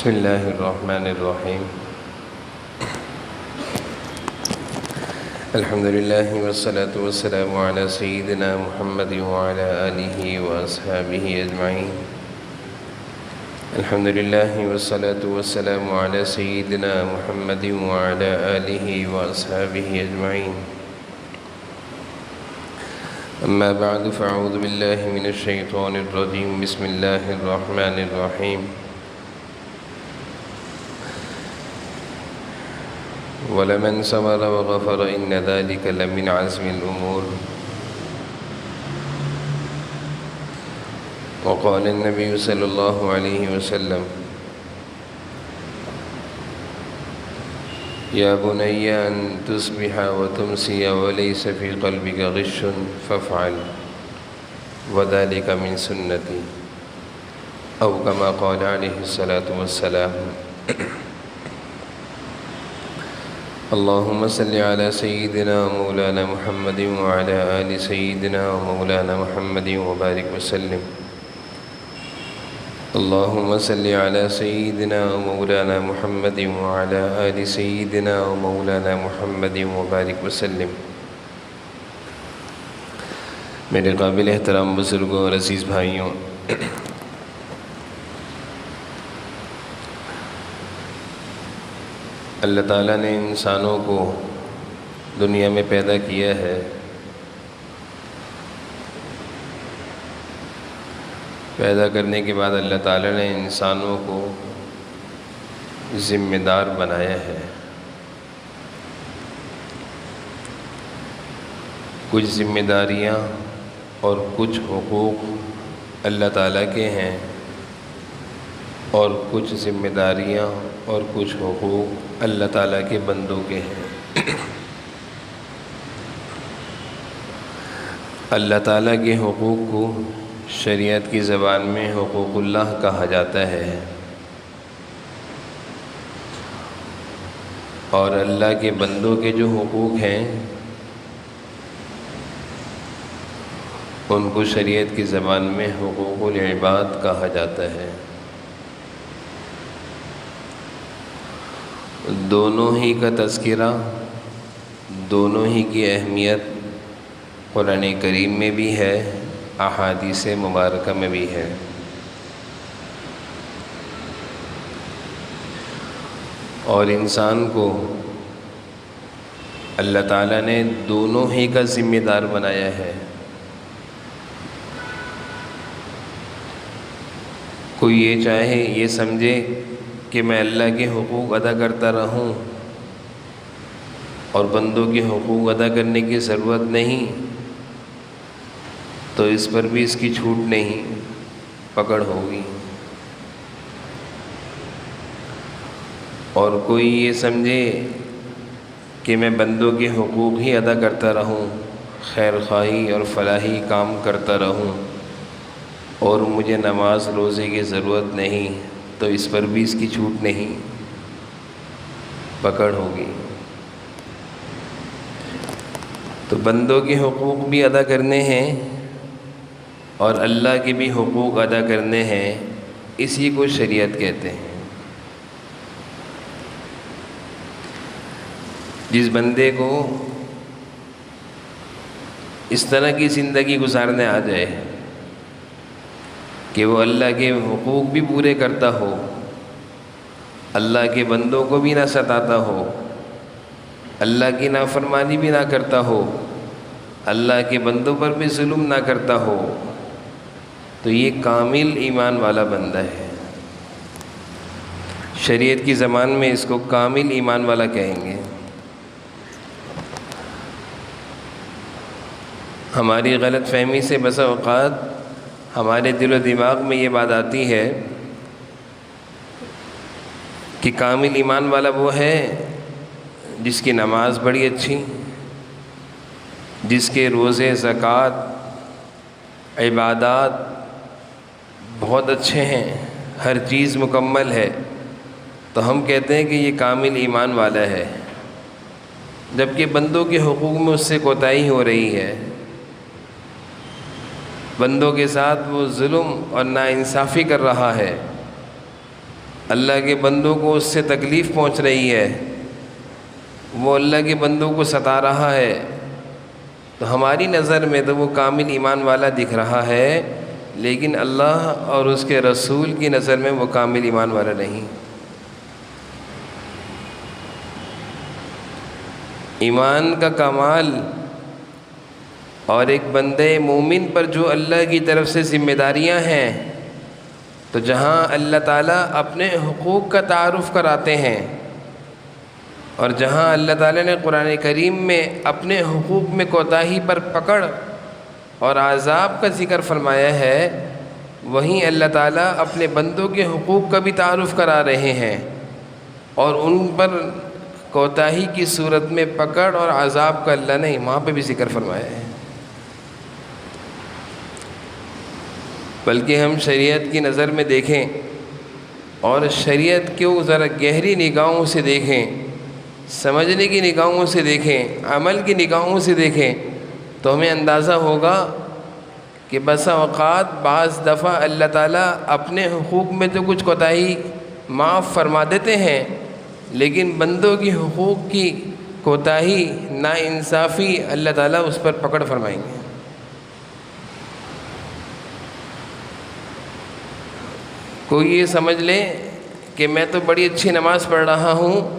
بسم اللہ الرحمن الرحیم الحمد للہ والصلاة والسلام علی سیدنا محمد وعلی آلہ واصحابہ اجمعین الحمد للہ والصلاة والسلام علی سیدنا محمد وعلی آلہ واصحابہ اجمعین اما بعد فاعوذ باللہ من الشیطان الرجیم بسم اللہ الرحمن الرحیم وَلَمَنْ صَبَرَ وَغَفَرَ إِنَّ ذَلِكَ لَمِنْ عَزْمِ الْأُمُورِ وقال النبي صلى الله عليه وسلم يا بني أن تصبح وتمسي وليس في قلبك غش فافعل وذلك من سنتي أو كما قال عليه الصلاة والسلام اللهم صل على سيدنا ومولانا محمد وعلى آل سيدنا ومولانا محمد وبارك وسلم اللهم صل على سيدنا ومولانا محمد وعلى آل سيدنا ومولانا محمد وبارك وسلم میرے قابل احترام بزرگوں اور عزیز بھائیوں، اللہ تعالیٰ نے انسانوں کو دنیا میں پیدا کیا ہے، پیدا کرنے کے بعد اللہ تعالیٰ نے انسانوں کو ذمہ دار بنایا ہے۔ کچھ ذمہ داریاں اور کچھ حقوق اللہ تعالیٰ کے ہیں، اور کچھ ذمہ داریاں اور کچھ حقوق اللہ تعالیٰ کے بندوں کے ہیں۔ اللہ تعالیٰ کے حقوق کو شریعت کی زبان میں حقوق اللہ کہا جاتا ہے، اور اللہ کے بندوں کے جو حقوق ہیں ان کو شریعت کی زبان میں حقوق العباد کہا جاتا ہے۔ دونوں ہی کا تذکرہ، دونوں ہی کی اہمیت قرآن کریم میں بھی ہے، احادیث مبارکہ میں بھی ہے۔ اور انسان کو اللہ تعالیٰ نے دونوں ہی کا ذمہ دار بنایا ہے۔ کوئی یہ چاہے، یہ سمجھے کہ میں اللہ کے حقوق ادا کرتا رہوں اور بندوں کے حقوق ادا کرنے کی ضرورت نہیں، تو اس پر بھی اس کی چھوٹ نہیں، پکڑ ہوگی۔ اور کوئی یہ سمجھے کہ میں بندوں کے حقوق ہی ادا کرتا رہوں، خیر خواہی اور فلاحی کام کرتا رہوں، اور مجھے نماز روزے کی ضرورت نہیں، تو اس پر بھی اس کی چھوٹ نہیں، پکڑ ہوگی۔ تو بندوں کے حقوق بھی ادا کرنے ہیں اور اللہ کے بھی حقوق ادا کرنے ہیں، اسی کو شریعت کہتے ہیں۔ جس بندے کو اس طرح کی زندگی گزارنے آ جائے کہ وہ اللہ کے حقوق بھی پورے کرتا ہو، اللہ کے بندوں کو بھی نہ ستاتا ہو، اللہ کی نافرمانی بھی نہ کرتا ہو، اللہ کے بندوں پر بھی ظلم نہ کرتا ہو، تو یہ کامل ایمان والا بندہ ہے۔ شریعت کی زبان میں اس کو کامل ایمان والا کہیں گے۔ ہماری غلط فہمی سے بسا اوقات ہمارے دل و دماغ میں یہ بات آتی ہے کہ کامل ایمان والا وہ ہے جس کی نماز بڑی اچھی، جس کے روزے، زکوٰۃ، عبادات بہت اچھے ہیں، ہر چیز مکمل ہے، تو ہم کہتے ہیں کہ یہ کامل ایمان والا ہے، جبکہ بندوں کے حقوق میں اس سے کوتاہی ہو رہی ہے، بندوں کے ساتھ وہ ظلم اور ناانصافی کر رہا ہے، اللہ کے بندوں کو اس سے تکلیف پہنچ رہی ہے، وہ اللہ کے بندوں کو ستا رہا ہے، تو ہماری نظر میں تو وہ کامل ایمان والا دکھ رہا ہے، لیکن اللہ اور اس کے رسول کی نظر میں وہ کامل ایمان والا نہیں۔ ایمان کا کمال اور ایک بندے مومن پر جو اللہ کی طرف سے ذمہ داریاں ہیں، تو جہاں اللہ تعالیٰ اپنے حقوق کا تعارف کراتے ہیں اور جہاں اللہ تعالیٰ نے قرآن کریم میں اپنے حقوق میں کوتاہی پر پکڑ اور عذاب کا ذکر فرمایا ہے، وہیں اللہ تعالیٰ اپنے بندوں کے حقوق کا بھی تعارف کرا رہے ہیں اور ان پر کوتاہی کی صورت میں پکڑ اور عذاب کا اللہ نے وہاں پہ بھی ذکر فرمایا ہے۔ بلکہ ہم شریعت کی نظر میں دیکھیں اور شریعت کو ذرا گہری نگاہوں سے دیکھیں، سمجھنے کی نگاہوں سے دیکھیں، عمل کی نگاہوں سے دیکھیں، تو ہمیں اندازہ ہوگا کہ بسا اوقات بعض دفعہ اللہ تعالیٰ اپنے حقوق میں تو کچھ کوتاہی معاف فرما دیتے ہیں، لیکن بندوں کی حقوق کی کوتاہی، ناانصافی اللہ تعالیٰ اس پر پکڑ فرمائیں گے۔ کوئی یہ سمجھ لے کہ میں تو بڑی اچھی نماز پڑھ رہا ہوں،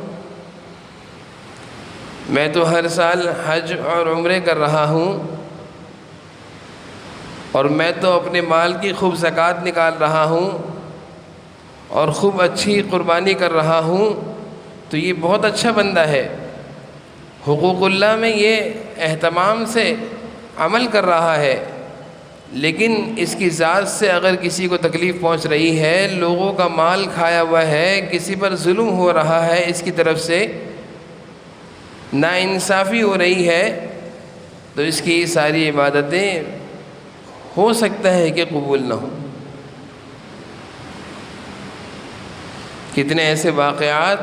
میں تو ہر سال حج اور عمرے کر رہا ہوں، اور میں تو اپنے مال کی خوب زکوٰۃ نکال رہا ہوں اور خوب اچھی قربانی کر رہا ہوں، تو یہ بہت اچھا بندہ ہے، حقوق اللہ میں یہ اہتمام سے عمل کر رہا ہے، لیکن اس کی ذات سے اگر کسی کو تکلیف پہنچ رہی ہے، لوگوں کا مال کھایا ہوا ہے، کسی پر ظلم ہو رہا ہے، اس کی طرف سے ناانصافی ہو رہی ہے، تو اس کی ساری عبادتیں ہو سکتا ہے کہ قبول نہ ہوں۔ کتنے ایسے واقعات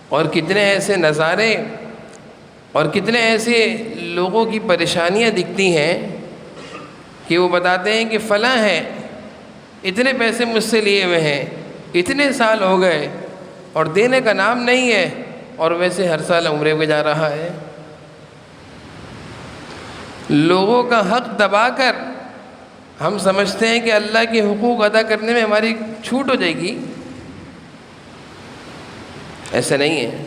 اور کتنے ایسے نظارے اور کتنے ایسے لوگوں کی پریشانیاں دکھتی ہیں کہ وہ بتاتے ہیں کہ فلاں ہے، اتنے پیسے مجھ سے لیے ہوئے ہیں، اتنے سال ہو گئے اور دینے کا نام نہیں ہے، اور ویسے ہر سال عمرے پہ جا رہا ہے۔ لوگوں کا حق دبا کر ہم سمجھتے ہیں کہ اللہ کے حقوق ادا کرنے میں ہماری چھوٹ ہو جائے گی، ایسا نہیں ہے۔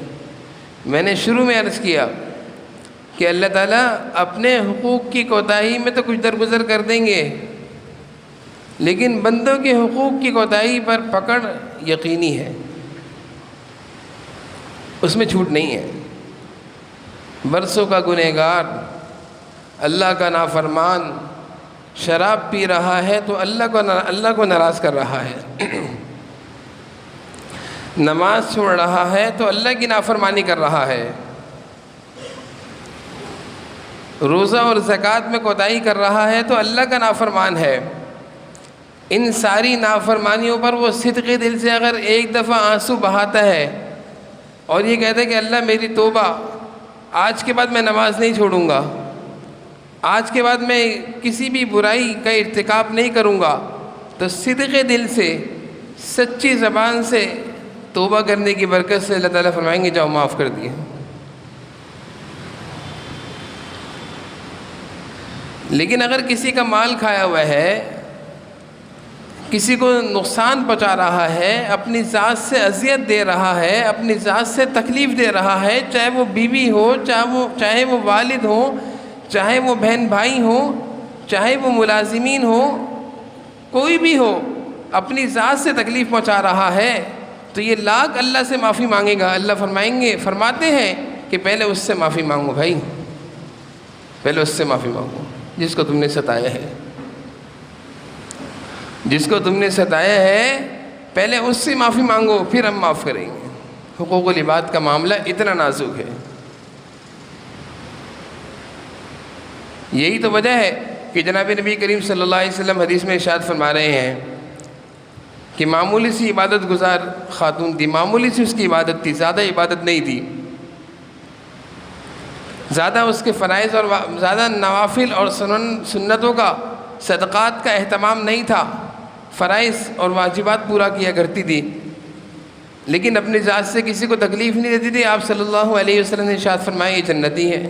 میں نے شروع میں عرض کیا کہ اللہ تعالیٰ اپنے حقوق کی کوتاہی میں تو کچھ درگزر کر دیں گے، لیکن بندوں کے حقوق کی کوتاہی پر پکڑ یقینی ہے، اس میں چھوٹ نہیں ہے۔ برسوں کا گنہگار، اللہ کا نافرمان، شراب پی رہا ہے تو اللہ کو ناراض کر رہا ہے، نماز چھوڑ رہا ہے تو اللہ کی نافرمانی کر رہا ہے، روزہ اور زکوٰۃ میں کوتاہی کر رہا ہے تو اللہ کا نافرمان ہے۔ ان ساری نافرمانیوں پر وہ صدقے دل سے اگر ایک دفعہ آنسو بہاتا ہے اور یہ کہتا ہے کہ اللہ میری توبہ، آج کے بعد میں نماز نہیں چھوڑوں گا، آج کے بعد میں کسی بھی برائی کا ارتکاب نہیں کروں گا، تو صدقے دل سے، سچی زبان سے توبہ کرنے کی برکت سے اللہ تعالیٰ فرمائیں گے جاؤ معاف کر دیے۔ لیکن اگر کسی کا مال کھایا ہوا ہے، کسی کو نقصان پہنچا رہا ہے، اپنی ذات سے اذیت دے رہا ہے، اپنی ذات سے تکلیف دے رہا ہے، چاہے وہ بیوی ہو، چاہے وہ والد ہو، چاہے وہ بہن بھائی ہو، چاہے وہ ملازمین ہو، کوئی بھی ہو، اپنی ذات سے تکلیف پہنچا رہا ہے، تو یہ لاکھ اللہ سے معافی مانگے گا، اللہ فرماتے ہیں کہ پہلے اس سے معافی مانگو بھائی، پہلے اس سے معافی مانگو جس کو تم نے ستایا ہے، جس کو تم نے ستایا ہے پہلے اس سے معافی مانگو، پھر ہم معاف کریں گے۔ حقوق العباد کا معاملہ اتنا نازک ہے۔ یہی تو وجہ ہے کہ جناب نبی کریم صلی اللہ علیہ وسلم حدیث میں ارشاد فرما رہے ہیں کہ معمولی سی عبادت گزار خاتون تھی، معمولی سی اس کی عبادت تھی، زیادہ عبادت نہیں تھی، زیادہ اس کے فرائض اور زیادہ نوافل اور سنتوں کا، صدقات کا اہتمام نہیں تھا، فرائض اور واجبات پورا کیا کرتی تھی، لیکن اپنی ذات سے کسی کو تکلیف نہیں دیتی تھی. آپ صلی اللہ علیہ وسلم نے ارشاد فرمایا یہ جنتی ہے.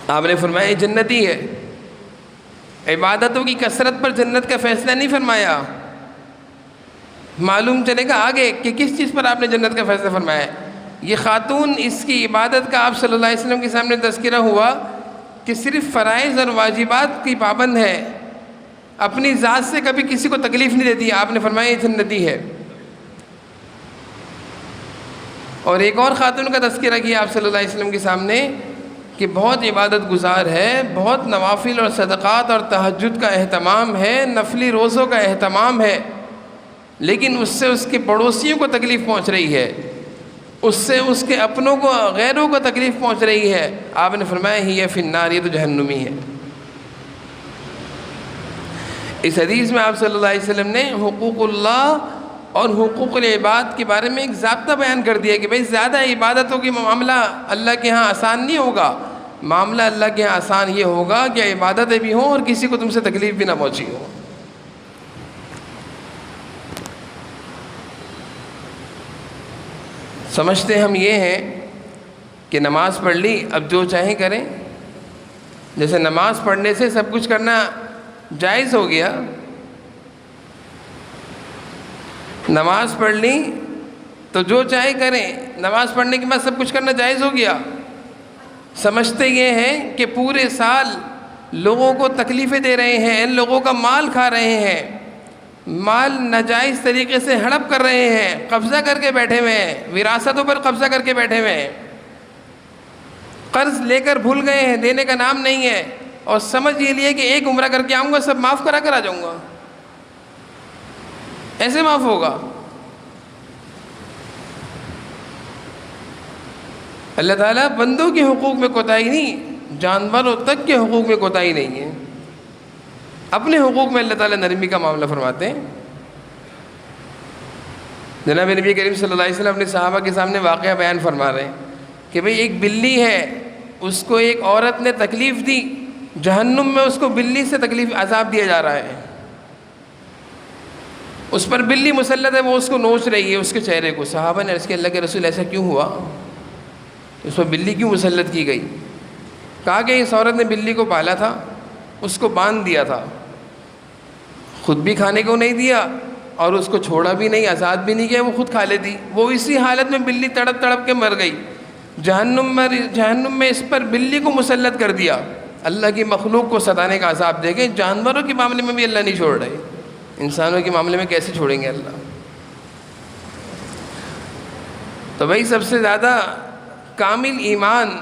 آپ نے فرمایا یہ جنتی ہے. عبادتوں کی کثرت پر جنت کا فیصلہ نہیں فرمایا. معلوم چلے گا آگے کہ کس چیز پر آپ نے جنت کا فیصلہ فرمایا ہے. یہ خاتون اس کی عبادت کا آپ صلی اللہ علیہ وسلم کے سامنے تذکرہ ہوا کہ صرف فرائض اور واجبات کی پابند ہے, اپنی ذات سے کبھی کسی کو تکلیف نہیں دیتی. آپ نے فرمایا یہ جنتی ہے. اور ایک اور خاتون کا تذکرہ کیا آپ صلی اللہ علیہ وسلم کے سامنے کہ بہت عبادت گزار ہے, بہت نوافل اور صدقات اور تہجد کا اہتمام ہے, نفلی روزوں کا اہتمام ہے, لیکن اس سے اس کے پڑوسیوں کو تکلیف پہنچ رہی ہے, اس سے اس کے اپنوں کو, غیروں کو تکلیف پہنچ رہی ہے. آپ نے فرمایا ہی فی النار, یہ تو جہنمی ہے. اس حدیث میں آپ صلی اللہ علیہ وسلم نے حقوق اللہ اور حقوق العباد کے بارے میں ایک ضابطہ بیان کر دیا کہ بھئی زیادہ عبادتوں کی معاملہ اللہ کے ہاں آسان نہیں ہوگا. معاملہ اللہ کے ہاں آسان یہ ہوگا کہ عبادتیں بھی ہوں اور کسی کو تم سے تکلیف بھی نہ پہنچی ہو. سمجھتے ہم یہ ہیں کہ نماز پڑھ لی اب جو چاہیں کریں, جیسے نماز پڑھنے سے سب کچھ کرنا جائز ہو گیا. نماز پڑھ لی تو جو چاہے کریں, نماز پڑھنے کے بعد سب کچھ کرنا جائز ہو گیا. سمجھتے یہ ہیں کہ پورے سال لوگوں کو تکلیفیں دے رہے ہیں, ان لوگوں کا مال کھا رہے ہیں, مال ناجائز طریقے سے ہڑپ کر رہے ہیں, قبضہ کر کے بیٹھے ہوئے ہیں, وراثتوں پر قبضہ کر کے بیٹھے ہوئے ہیں, قرض لے کر بھول گئے ہیں, دینے کا نام نہیں ہے, اور سمجھ یہ لیے کہ ایک عمرہ کر کے آؤں گا سب معاف کرا کر آ جاؤں گا. ایسے معاف ہوگا؟ اللہ تعالیٰ بندوں کے حقوق میں کوتاہی نہیں, جانوروں تک کے حقوق میں کوتاہی نہیں ہے. اپنے حقوق میں اللہ تعالیٰ نرمی کا معاملہ فرماتے ہیں. جناب نبی کریم صلی اللہ علیہ وسلم اپنے صحابہ کے سامنے واقعہ بیان فرما رہے ہیں کہ بھئی ایک بلی ہے, اس کو ایک عورت نے تکلیف دی, جہنم میں اس کو بلی سے تکلیف عذاب دیا جا رہا ہے. اس پر بلی مسلط ہے, وہ اس کو نوچ رہی ہے, اس کے چہرے کو. صحابہ نے عرض کیا اللہ کے رسول ایسا کیوں ہوا, اس پر بلی کیوں مسلط کی گئی؟ کہا کہ اس عورت نے بلی کو پالا تھا, اس کو باندھ دیا تھا, خود بھی کھانے کو نہیں دیا اور اس کو چھوڑا بھی نہیں, آزاد بھی نہیں کیا, وہ خود کھا لیتی. وہ اسی حالت میں بلی تڑپ تڑپ کے مر گئی. جہنم میں اس پر بلی کو مسلط کر دیا. اللہ کی مخلوق کو ستانے کا عذاب دے گئے. جانوروں کے معاملے میں بھی اللہ نہیں چھوڑ رہے, انسانوں کے معاملے میں کیسے چھوڑیں گے اللہ؟ تو بھائی سب سے زیادہ کامل ایمان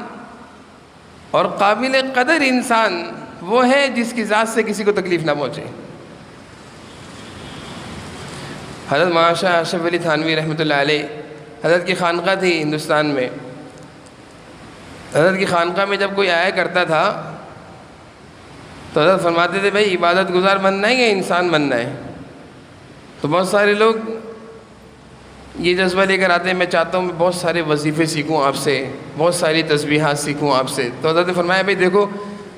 اور قابل قدر انسان وہ ہے جس کی ذات سے کسی کو تکلیف نہ پہنچے. حضرت مولانا شاہ اشرف علی تھانوی رحمۃ اللہ علیہ, حضرت کی خانقاہ تھی ہندوستان میں. حضرت کی خانقاہ میں جب کوئی آیا کرتا تھا تو حضرت فرماتے تھے بھائی عبادت گزار بننا ہے یا انسان بننا ہے؟ تو بہت سارے لوگ یہ جذبہ لے کر آتے ہیں میں چاہتا ہوں میں بہت سارے وظیفے سیکھوں آپ سے, بہت ساری تسبیحات سیکھوں آپ سے. تو حضرت نے فرمایا بھائی دیکھو,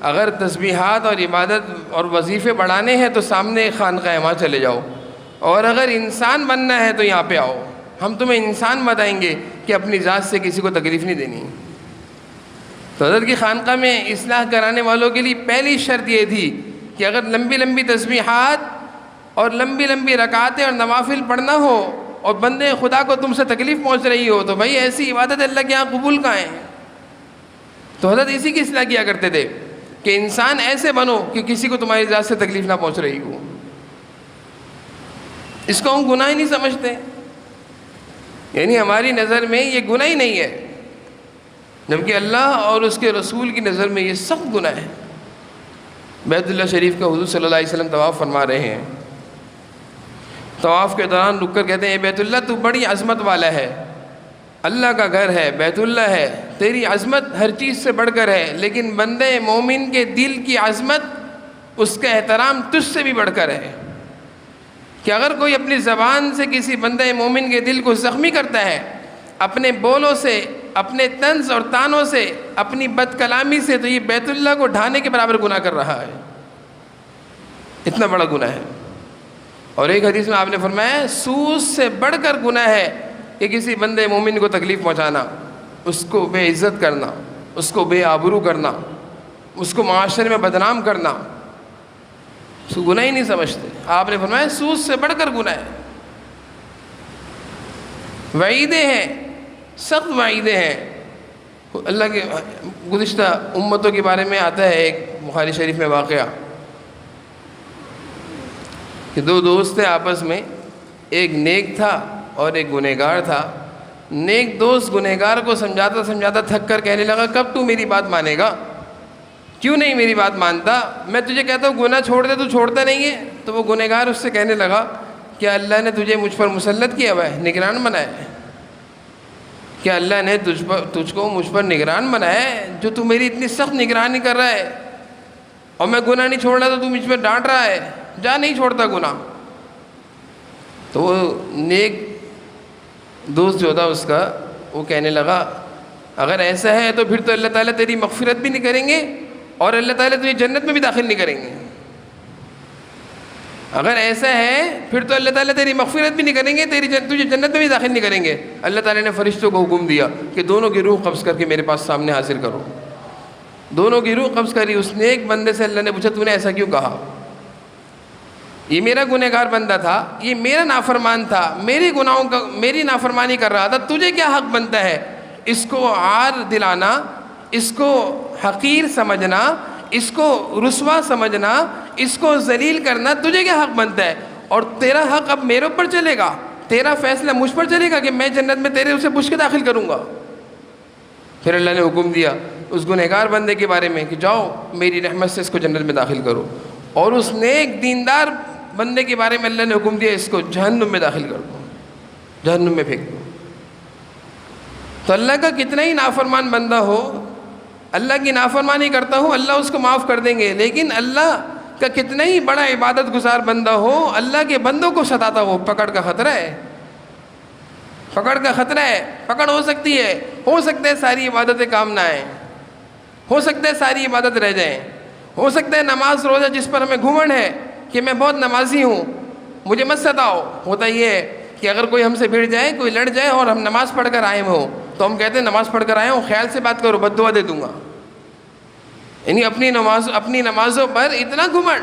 اگر تسبیحات اور عبادت اور وظیفے بڑھانے ہیں تو سامنے خانقاہ ہے وہاں چلے جاؤ, اور اگر انسان بننا ہے تو یہاں پہ آؤ, ہم تمہیں انسان بتائیں گے کہ اپنی ذات سے کسی کو تکلیف نہیں دینی. تو حضرت کی خانقاہ میں اصلاح کرانے والوں کے لیے پہلی شرط یہ تھی کہ اگر لمبی لمبی تسبیحات اور لمبی لمبی رکعتیں اور نوافل پڑھنا ہو اور بندے خدا کو تم سے تکلیف پہنچ رہی ہو تو بھائی ایسی عبادت اللہ کے یہاں قبول کہاں ہے؟ تو حضرت اسی کی اصلاح کیا کرتے تھے کہ انسان ایسے بنو کہ کسی کو تمہاری ذات سے تکلیف نہ پہنچ رہی ہو. اس کو ہم گناہ ہی نہیں سمجھتے, یعنی ہماری نظر میں یہ گناہ ہی نہیں ہے, جبکہ اللہ اور اس کے رسول کی نظر میں یہ سخت گناہ ہے. بیت اللہ شریف کا حضور صلی اللہ علیہ وسلم طواف فرما رہے ہیں. طواف کے دوران رک کر کہتے ہیں اے بیت اللہ تو بڑی عظمت والا ہے, اللہ کا گھر ہے, بیت اللہ ہے, تیری عظمت ہر چیز سے بڑھ کر ہے, لیکن بندے مومن کے دل کی عظمت, اس کا احترام تجھ سے بھی بڑھ کر ہے. کہ اگر کوئی اپنی زبان سے کسی بندے مومن کے دل کو زخمی کرتا ہے, اپنے بولوں سے, اپنے طنز اور تانوں سے, اپنی بد کلامی سے, تو یہ بیت اللہ کو ڈھانے کے برابر گناہ کر رہا ہے. اتنا بڑا گناہ ہے. اور ایک حدیث میں آپ نے فرمایا سود سے بڑھ کر گناہ ہے کہ کسی بندے مومن کو تکلیف پہنچانا، اس کو بے عزت کرنا، اس کو بے آبرو کرنا، اس کو معاشرے میں بدنام کرنا، اس کو گناہ ہی نہیں سمجھتے. آپ نے فرمایا سود سے بڑھ کر گناہ ہے. وعیدیں ہیں، سخت وعیدیں ہیں. اللہ کے گزشتہ امتوں کے بارے میں آتا ہے ایک بخاری شریف میں واقعہ کہ دو دوست تھے آپس میں، ایک نیک تھا اور ایک گنہگار تھا. نیک دوست گنہگار کو سمجھاتا سمجھاتا تھک کر کہنے لگا کب تو میری بات مانے گا، کیوں نہیں میری بات مانتا، میں تجھے کہتا ہوں گناہ چھوڑ دے تو چھوڑتا نہیں ہے. تو وہ گنہگار اس سے کہنے لگا کیا اللہ نے تجھے مجھ پر مسلط کیا ہوا ہے، نگران بنایا ہے؟ کیا اللہ نے تجھ کو مجھ پر نگران بنایا ہے جو تو میری اتنی سخت نگرانی کر رہا ہے، اور میں گناہ نہیں چھوڑ رہا تو مجھ پر ڈانٹ رہا ہے، جا نہیں چھوڑتا گناہ. تو وہ نیک دوست جو تھا اس کا، وہ کہنے لگا اگر ایسا ہے تو پھر تو اللہ تعالیٰ تیری مغفرت بھی نہیں کریں گے اور اللہ تعالیٰ تجھے جنت میں بھی داخل نہیں کریں گے. اگر ایسا ہے پھر تو اللہ تعالیٰ تیری مغفرت بھی نہیں کریں گے، تجھے جنت میں بھی داخل نہیں کریں گے. اللہ تعالیٰ نے فرشتوں کو حکم دیا کہ دونوں کی روح قبض کر کے میرے پاس سامنے حاضر کرو. دونوں کی روح قبض کری. اس نے ایک بندے سے اللہ نے پوچھا تو نے ایسا کیوں کہا؟ یہ میرا گنہگار بندہ تھا، یہ میرا نافرمان تھا، میری گناہوں کا میری نافرمانی کر رہا تھا، تجھے کیا حق بنتا ہے اس کو عار دلانا، اس کو حقیر سمجھنا، اس کو رسوا سمجھنا، اس کو ذلیل کرنا؟ تجھے کیا حق بنتا ہے؟ اور تیرا حق اب میرے اوپر چلے گا، تیرا فیصلہ مجھ پر چلے گا کہ میں جنت میں تیرے اسے پوچھ کے داخل کروں گا. پھر اللہ نے حکم دیا اس گنہگار بندے کے بارے میں کہ جاؤ میری رحمت سے اس کو جنت میں داخل کرو، اور اس نیک دیندار بندے کے بارے میں اللہ نے حکم دیا اس کو جہنم میں داخل کر دو، جہنم میں پھینک دو. تو اللہ کا کتنا ہی نافرمان بندہ ہو، اللہ کی نافرمانی کرتا ہو، اللہ اس کو معاف کر دیں گے. لیکن اللہ کا کتنا ہی بڑا عبادت گزار بندہ ہو، اللہ کے بندوں کو ستاتا ہو، پکڑ کا خطرہ ہے، پکڑ کا خطرہ ہے. پکڑ ہو سکتی ہے، ہو سکتا ہے ساری عبادتیں کام نہ آئیں، ہو سکتا ہے ساری عبادت رہ جائیں، ہو سکتا ہے نماز روزہ جس پر ہمیں گھمنڈ ہے کہ میں بہت نمازی ہوں مجھے مت ستاؤ. ہوتا یہ ہے کہ اگر کوئی ہم سے بھیڑ جائے، کوئی لڑ جائے اور ہم نماز پڑھ کر آئے ہوں تو ہم کہتے ہیں نماز پڑھ کر آئے ہوں، خیال سے بات کرو بد دعا دے دوں گا. یعنی اپنی نمازوں پر اتنا گھمنڈ،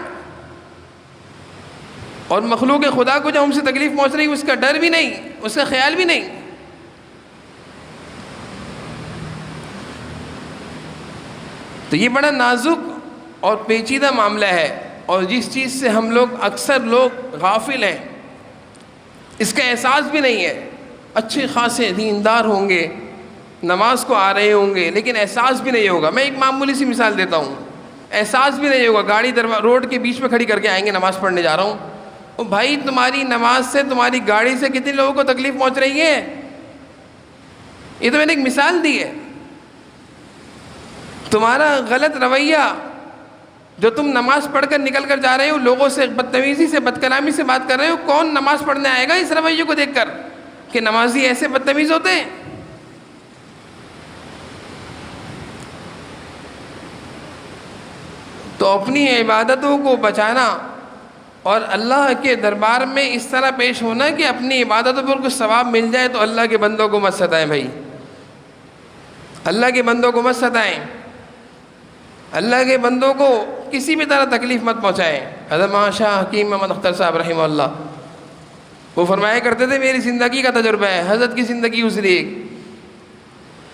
اور مخلوق خدا کو جب ہم سے تکلیف پہنچ رہی اس کا ڈر بھی نہیں، اس کا خیال بھی نہیں. تو یہ بڑا نازک اور پیچیدہ معاملہ ہے، اور جس چیز سے ہم لوگ اکثر لوگ غافل ہیں، اس کا احساس بھی نہیں ہے. اچھے خاصے دیندار ہوں گے، نماز کو آ رہے ہوں گے، لیکن احساس بھی نہیں ہوگا. میں ایک معمولی سی مثال دیتا ہوں، احساس بھی نہیں ہوگا. گاڑی روڈ کے بیچ میں کھڑی کر کے آئیں گے نماز پڑھنے جا رہا ہوں، او بھائی تمہاری نماز سے، تمہاری گاڑی سے کتنے لوگوں کو تکلیف پہنچ رہی ہے. یہ تو میں نے ایک مثال دی ہے. تمہارا غلط رویہ جو تم نماز پڑھ کر نکل کر جا رہے ہو، لوگوں سے بدتمیزی سے بد کلامی سے بات کر رہے ہو، کون نماز پڑھنے آئے گا اس رویے کو دیکھ کر کہ نمازی ایسے بدتمیز ہوتے ہیں؟ تو اپنی عبادتوں کو بچانا اور اللہ کے دربار میں اس طرح پیش ہونا کہ اپنی عبادتوں پر کچھ ثواب مل جائے. تو اللہ کے بندوں کو مت ستائیں بھائی، اللہ کے بندوں کو مت ستائیں، اللہ کے بندوں کو کسی بھی طرح تکلیف مت پہنچائیں. حضرت مولانا شاہ حکیم محمد اختر صاحب رحمہ اللہ وہ فرمایا کرتے تھے میری زندگی کا تجربہ ہے، حضرت کی زندگی گزری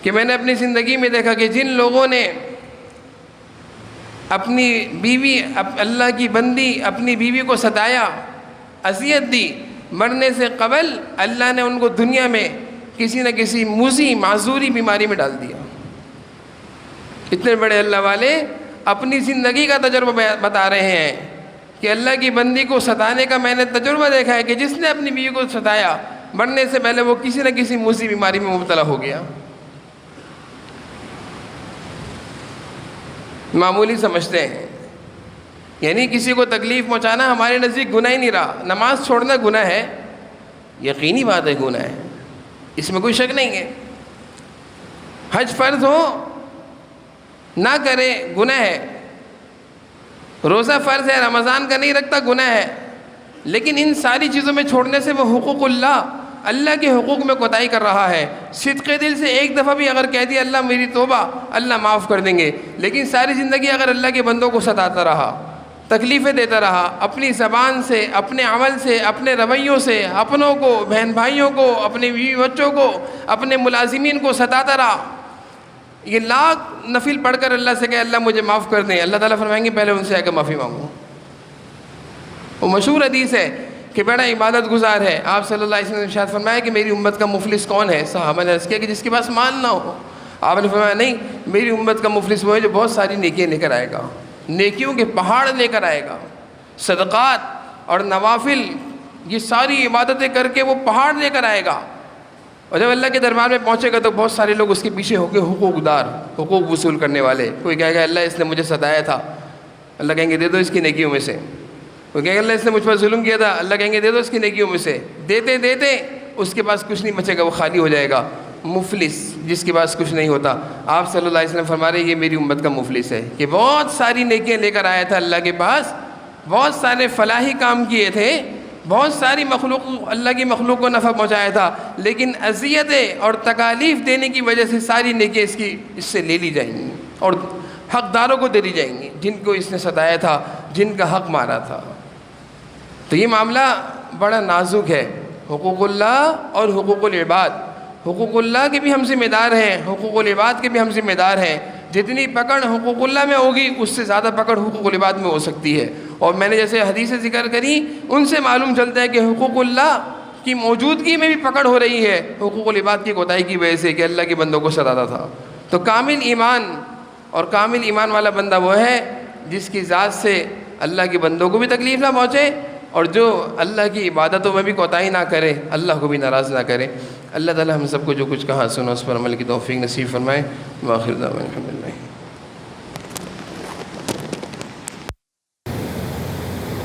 کہ میں نے اپنی زندگی میں دیکھا کہ جن لوگوں نے اپنی بیوی، اللہ کی بندی اپنی بیوی کو ستایا، اذیت دی، مرنے سے قبل اللہ نے ان کو دنیا میں کسی نہ کسی موذی معذوری بیماری میں ڈال دیا. اتنے بڑے اللہ والے اپنی زندگی کا تجربہ بتا رہے ہیں کہ اللہ کی بندی کو ستانے کا میں نے تجربہ دیکھا ہے کہ جس نے اپنی بیوی کو ستایا، مرنے سے پہلے وہ کسی نہ کسی موذی بیماری میں مبتلا ہو گیا. معمولی سمجھتے ہیں، یعنی کسی کو تکلیف پہنچانا ہمارے نزدیک گناہ ہی نہیں رہا. نماز چھوڑنا گناہ ہے، یقینی بات ہے گناہ ہے، اس میں کوئی شک نہیں ہے. حج فرض ہو نہ کرے گناہ ہے، روزہ فرض ہے رمضان کا نہیں رکھتا گناہ ہے، لیکن ان ساری چیزوں میں چھوڑنے سے وہ حقوق اللہ کے حقوق میں کوتاہی کر رہا ہے۔ صدقے دل سے ایک دفعہ بھی اگر کہہ دیا اللہ میری توبہ، اللہ معاف کر دیں گے، لیکن ساری زندگی اگر اللہ کے بندوں کو ستاتا رہا، تکلیفیں دیتا رہا، اپنی زبان سے، اپنے عمل سے، اپنے رویوں سے، اپنوں کو، بہن بھائیوں کو، اپنے بیوی بچوں کو، اپنے ملازمین کو ستاتا رہا، یہ لاکھ نفل پڑھ کر اللہ سے کہے اللہ مجھے معاف کر دیں، اللہ تعالیٰ فرمائیں گے پہلے ان سے آ کے معافی مانگو۔ وہ مشہور حدیث ہے کہ بڑا عبادت گزار ہے، آپ صلی اللہ علیہ وسلم نے ارشاد فرمایا کہ میری امت کا مفلس کون ہے؟ صحابہ نے عرض کیا کہ جس کے پاس مال نہ ہو۔ آپ نے فرمایا نہیں، میری امت کا مفلس وہ ہے جو بہت ساری نیکیاں لے کر آئے گا، نیکیوں کے پہاڑ لے کر آئے گا، صدقات اور نوافل، یہ ساری عبادتیں کر کے وہ پہاڑ لے کر آئے گا، اور جب اللہ کے دربار میں پہنچے گا تو بہت سارے لوگ اس کے پیچھے ہو کے حقوق دار، حقوق وصول کرنے والے۔ کوئی کہے گا اللہ اس نے مجھے ستایا تھا، اللہ کہیں گے دے دو اس کی نیکیوں میں سے۔ کوئی کہے گا اللہ اس نے مجھ پر ظلم کیا تھا، اللہ کہیں گے دے دو اس کی نیکیوں میں سے۔ دیتے دیتے اس کے پاس کچھ نہیں بچے گا، وہ خالی ہو جائے گا۔ مفلس جس کے پاس کچھ نہیں ہوتا، آپ صلی اللہ علیہ وسلم فرما رہے ہیں یہ میری امت کا مفلس ہے کہ بہت ساری نیکیاں لے کر آیا تھا اللہ کے پاس، بہت سارے فلاحی کام کیے تھے، بہت ساری مخلوق، اللہ کی مخلوق کو نفع پہنچایا تھا، لیکن اذیتیں اور تکالیف دینے کی وجہ سے ساری نیکیاں اس سے لے لی جائیں گی اور حقداروں کو دے دی جائیں گی جن کو اس نے ستایا تھا، جن کا حق مارا تھا۔ تو یہ معاملہ بڑا نازک ہے، حقوق اللہ اور حقوق العباد۔ حقوق اللہ کے بھی ہم ذمہ دار ہیں، حقوق العباد کے بھی ہم ذمہ دار ہیں۔ جتنی پکڑ حقوق اللہ میں ہوگی اس سے زیادہ پکڑ حقوق العباد میں ہو سکتی ہے، اور میں نے جیسے حدیث ذکر کری ان سے معلوم چلتا ہے کہ حقوق اللہ کی موجودگی میں بھی پکڑ ہو رہی ہے حقوق العباد کی کوتاہی کی وجہ سے کہ اللہ کے بندوں کو ستاتا تھا۔ تو کامل ایمان اور کامل ایمان والا بندہ وہ ہے جس کی ذات سے اللہ کے بندوں کو بھی تکلیف نہ پہنچے اور جو اللہ کی عبادتوں میں بھی کوتاہی نہ کرے، اللہ کو بھی ناراض نہ کرے۔ اللہ تعالی ہم سب کو جو کچھ کہا سنا اس پر عمل کی توفیق نصیب فرمائے۔ وآخر دعوانا الحمدللہ۔